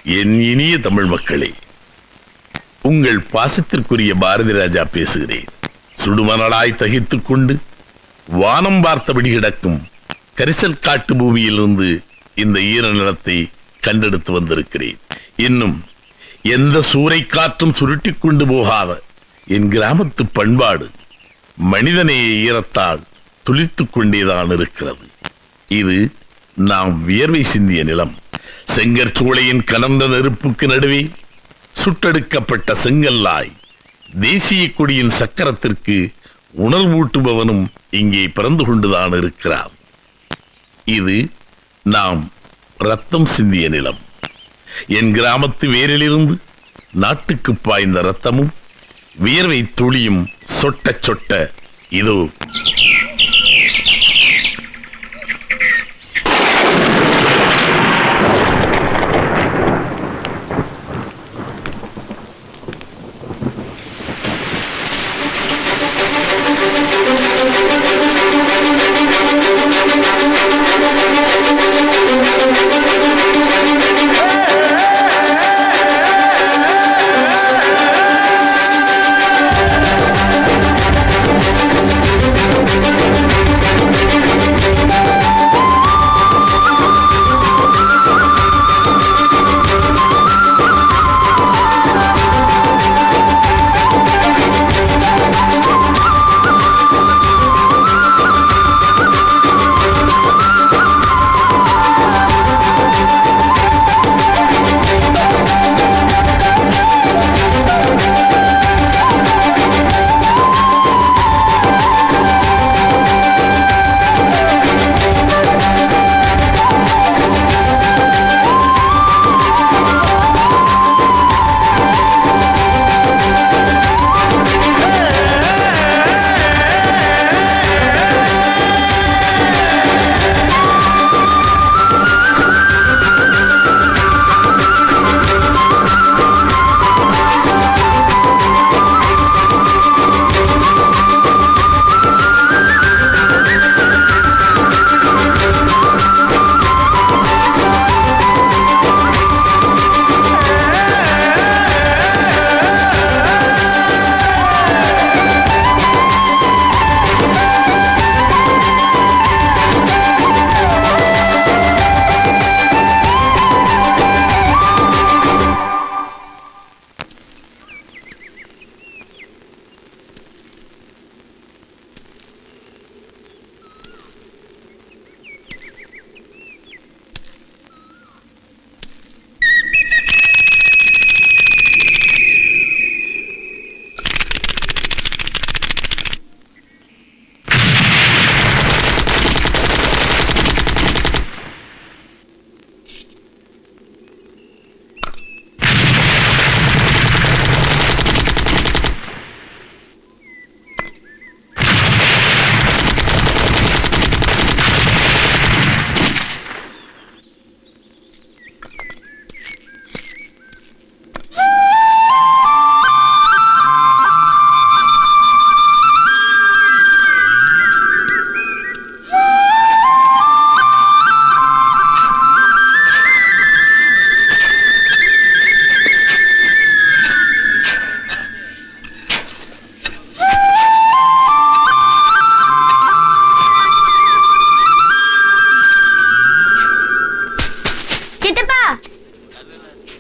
என் இனிய தமிழ் மக்களே, உங்கள் பாசத்திற்குரிய பாரதி ராஜா பேசுகிறேன். சுடுமணலாய் தகித்துக் கொண்டு வானம் பார்த்தபடி கிடக்கும் கரிசல் காட்டு பூமியிலிருந்து இந்த ஈர நிலத்தை கண்டெடுத்து வந்திருக்கிறேன். இன்னும் எந்த சூறை காற்றும் சுருட்டி கொண்டு போகாத என் கிராமத்து பண்பாடு மனிதனைய ஈரத்தால் துளித்துக் கொண்டேதான் இருக்கிறது. இது நாம் வியர்வை சிந்திய நிலம். செங்கற்சூளையின் கனந்த நெருப்புக்கு நடுவே சுட்டெடுக்கப்பட்ட செங்கல்லாய் தேசிய கொடியின் சக்கரத்திற்கு உணர்வூட்டுபவனும் இங்கே பிறந்து கொண்டுதான் இருக்கிறான். இது நாம் ரத்தம் சிந்திய நிலம். என் கிராமத்து வேரிலிருந்து நாட்டுக்கு பாய்ந்த ரத்தமும் வியர்வை துளியும் சொட்ட சொட்ட இதோ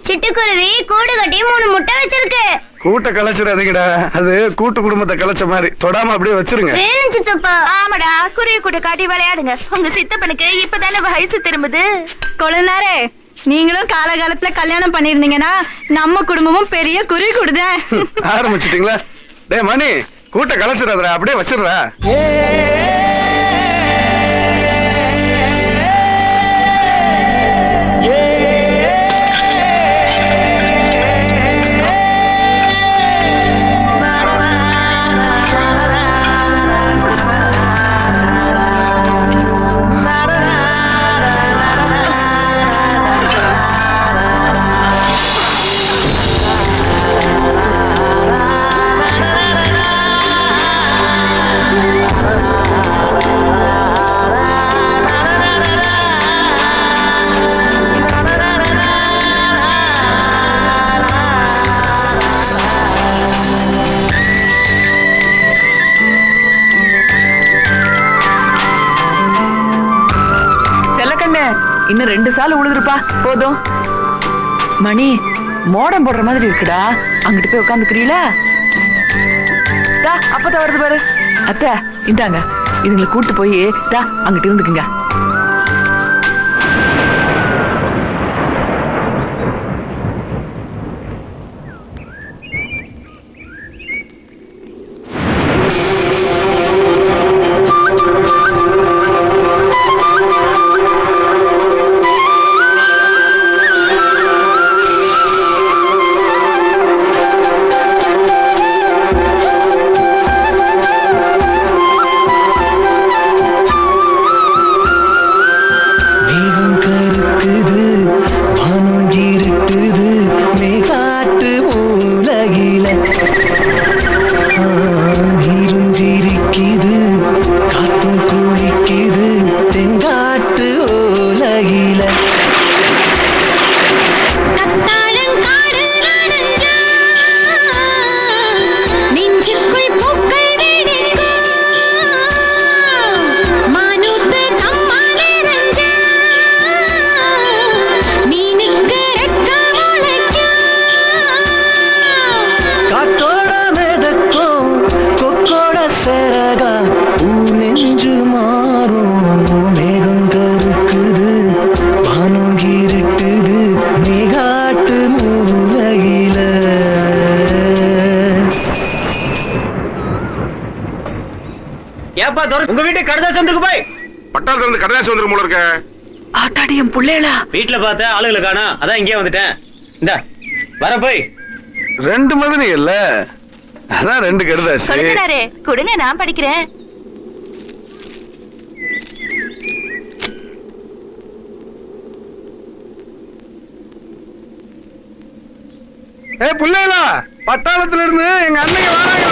சிட்டுக்குருவி கூடு கட்டி 3 முட்டை வச்சிருக்கு. கூட்ட கலைச்சிடாதீங்கடா, அது கூட்டு குடும்பத்தை கலைச்ச மாதிரி தொடாம அப்படியே வச்சிருங்க. வேணும் சித்தப்பா. ஆமாடா, குருவி கூட்ட காட்டி விளையாடுங்க. உங்க சித்தப்பனுக்கு இப்பதானே வயசு திரும்புது. கொழுந்தாரே, நீங்களும் காலகாலத்துல கல்யாணம் பண்ணிருந்தீங்கன்னா நம்ம குடும்பமும் பெரிய குருவி கூடுதான். ஆரம்பிச்சிட்டீங்களா? டேய் மணி, கூட்ட கலைச்சிடாதடா, அப்படியே வச்சிடுறா. இன்னும் 2 சால் உழுதுருப்பா போதும். மணி மோடம் போடுற மாதிரி இருக்குடா, அங்கிட்டு போய் உட்காந்துக்கிறீங்களா? அப்பதான் வருது பாரு. அத்தை இந்தாங்க, இதுங்களை கூட்டு போய் அங்கிட்டு இருந்துக்குங்க. உங்க வீட்டுக்கு கடதாசி வந்திருக்கு போய். பட்டாளத்துல இருந்து கடதாசி வந்திருக்கு போல இருக்க. ஆத்தாடி என் புள்ளைகளா. வீட்டுல பார்த்த ஆளுகளை காணா, அதான் இங்கே வந்துட்டேன். இந்த வர போய் 2 மதனி இல்ல, அதான் 2 கடதாசி. கொடுங்கடாரே, கொடுங்க, நான் படிக்கிறேன். புள்ளைகளா, பட்டாளத்துல இருந்து எங்க அன்னைக்கு வராங்க.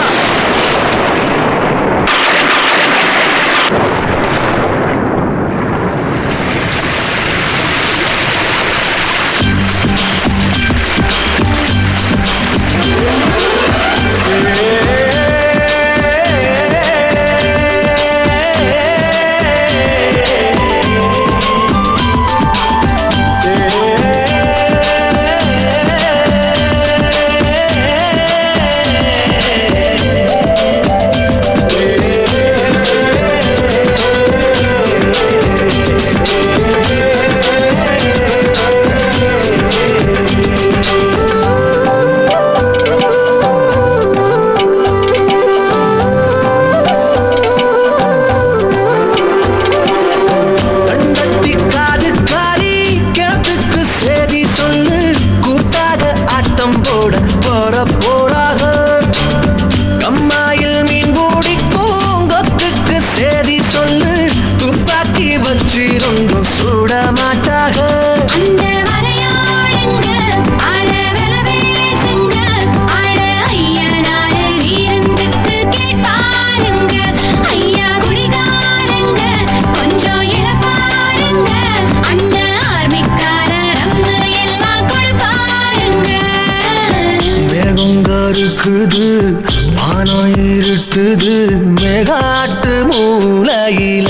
மேகாட்டு மூலையில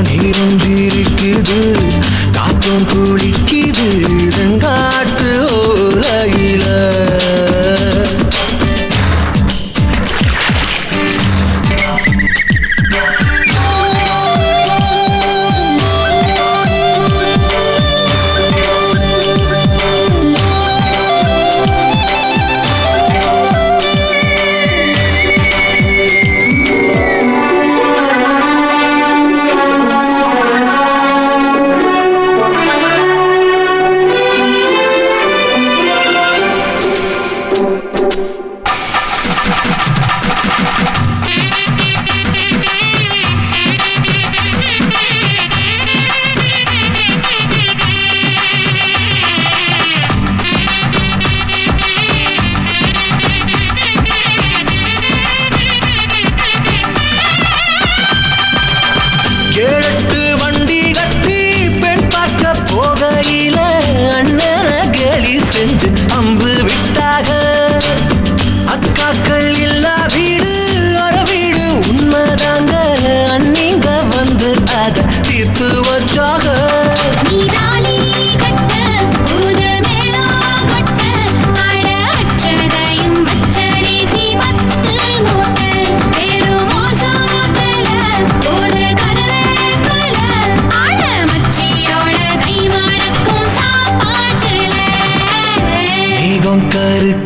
நீருந்திருக்குது, காத்தும் குளிக்குது காட்டு ஓலையில.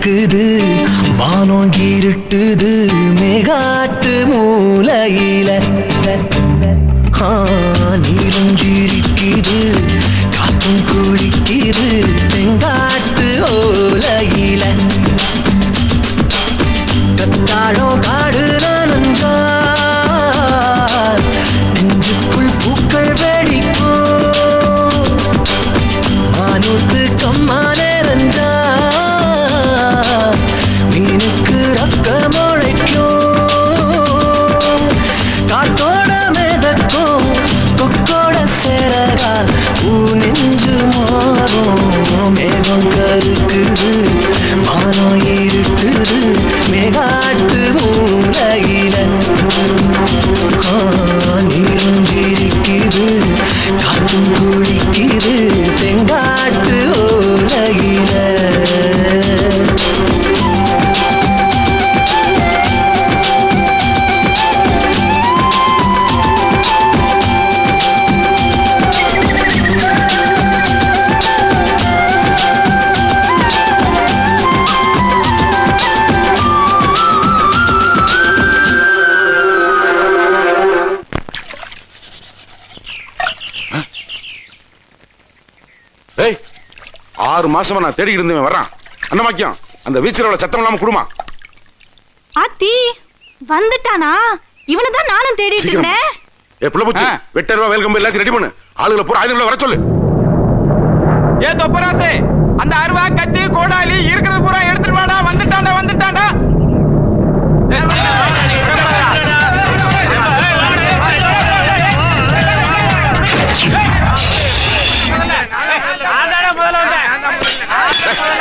இருக்குது வானம் இருட்டுது மேகாட்டு மூலையில நீரும் ஜீரிக்குது காத்தும் குளிக்குது தெங்காட்டு ஓலையில கத்தாழம் காடு நனஞ்சா நெஞ்சுக்குள் பூக்கள் வெடிக்கும் மானூத்து கம்மா நிறைஞ்சா மீனுக்கு ரக்க முளைக்கும் காத்தோட மிதக்கும் கொக்கோட சேரகா பூ நெஞ்சு மாறும் மேகம் கருக்குது மானம் இருட்டுது மேகாட்டு மூலையில நீரும் ஜீரிக்குது காத்தும் குளிக்குது தெங்காட்டு ஓலையில ஏய் 6 மாசமா நான் தேடிக்கிட்டு இருந்தேன் வர்றான் அண்ணமாக்கியம் அந்த வீச்சரோட சத்தம் இல்லாம குடுமா ஆத்தி வந்துட்டானா? இவனைதான் நானும் தேடிட்டு சீக்கிரம். இருந்தேன். ஏ புள்ள பூச்சி வெட்டர்வா வேல்கம்பு எல்லாத்தையும் ரெடி பண்ணு ஆளுகளை பூரா ஆயுதங்களை வர சொல்லு ஏ தொப்பராசே அந்த அருவா கத்தி கோடாலி இருக்கிறது பூரா எடுத்துட்டு வாடா வந்துட்டான்டா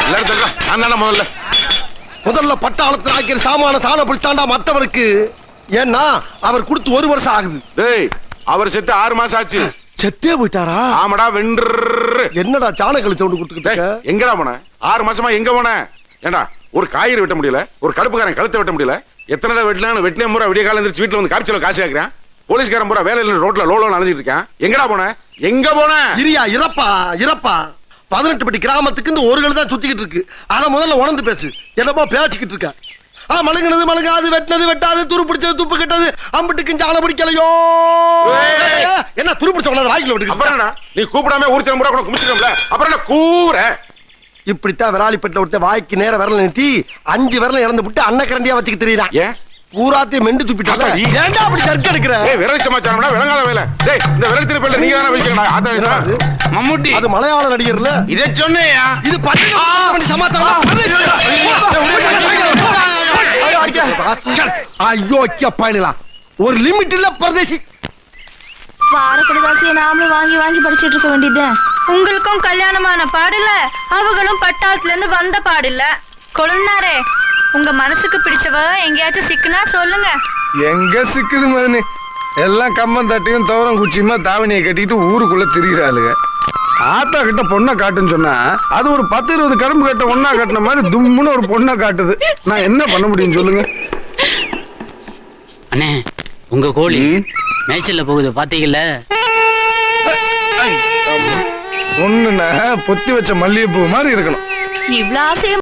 எல்லாரும் தர்றா நான் தானே முதல்ல பட்டாளத்தில் ஆக்கிற சாமான தான பிடிச்சாண்டா மத்தவனுக்கு. ஏன்னா அவர் கொடுத்து 1 வருஷம் ஆகுது. டேய் அவர் செத்து 6 மாசம் ஆச்சு. செத்தே போயிட்டாரா? ஆமாடா வென்று. என்னடா சாணக்களி சவுண்ட் கொடுத்துக்கிட்ட? எங்கடா போன 6 மாசமா எங்க போன? ஏண்டா ஒரு காய்கறி வெட்ட முடியல, ஒரு கடுப்புக்காரன் கழுத்தை வெட்ட முடியல, எத்தனை வெட்டினே முறை விடிய காலம் எந்திரிச்சு வீட்டுல வந்து காய்ச்சல காசு கேட்கிறேன். போலீஸ்காரன் பூரா வேலையில ரோட்ல லோலோ அலைஞ்சிட்டு இருக்கேன். எங்கடா போன? எங்க போன? இரியா இறப்பா 18 படி கிராமத்துக்கு இந்த ஒரு கழுதான் சுத்திக்கிட்டு இருக்கு. ஆனா முதல்ல உணர்ந்து பேசு. என்னமோ பேசிக்கிட்டு இருக்க. மழுங்கினது மழுங்காது, வெட்டினது வெட்டாது, துரு பிடிச்சது துப்பு கெட்டது, அம்பிட்டுக்கு ஜால பிடிக்கலையோ. என்ன துரு பிடிச்ச உணர்ந்து வாய்க்குள்ள விட்டு அப்புறம் நீ கூப்பிடாம ஊர் முறை கூட குமிச்சிட்டோம்ல, அப்புறம் என்ன கூற? இப்படித்தான் விராலிப்பட்டில விட்ட வாய்க்கு நேர விரல நீட்டி 5 விரல இறந்து விட்டு அன்னக்கரண்டியா வச்சுக்க தெரியுதா? ஏன் பூராத்தையும் மெண்டு துப்பிட்டால. ஏன்டா அப்படி சர்க்க எடுக்கிற? விரல் சமாச்சாரம்டா விளங்காத வேலை. டேய் இந்த விரல் திருப்பல நீங்க தான வைக்கிறீங்க. மம்முட்டி அது மலையாள நடிகர்ல. இத சொன்னேயா? இது பட்டி சமாச்சாரம். ஐயோ பயணிலா ஒரு லிமிட் இல்ல பரதேசி. வாரக்கடிதாசியை நாமளும் வாங்கி படிச்சிட்டு இருக்க வேண்டியது. உங்களுக்கும் கல்யாணமான பாடில்ல, அவங்களும் பட்டாளத்துல இருந்து வந்த பாடில்ல. கொழுந்தாரே, உங்க மனசுக்கு பிடிச்சவ எங்கேயாச்சும் சிக்குனா சொல்லுங்க. எங்க சிக்குது மதனி? எல்லாம் கம்மன் தட்டியும் தவறம் குச்சியுமா தாவணியை கட்டிட்டு ஊருக்குள்ள திரிகிறாளுங்க. ஆத்தா கிட்ட பொண்ணை காட்டுன்னு சொன்னா அது ஒரு 10-20 கரும்பு கட்ட ஒன்னா கட்டின மாதிரி தும்முன்னு ஒரு பொண்ணை காட்டுது. நான் என்ன பண்ண முடியும் சொல்லுங்க? அண்ணே உங்க கோழி மேய்ச்சல்ல போகுது பாத்தீங்கல்ல? ஒண்ணுன்னா பொத்தி வச்ச மல்லிகைப்பூ மாதிரி இருக்கணும். இவ்வளவு ஆசையா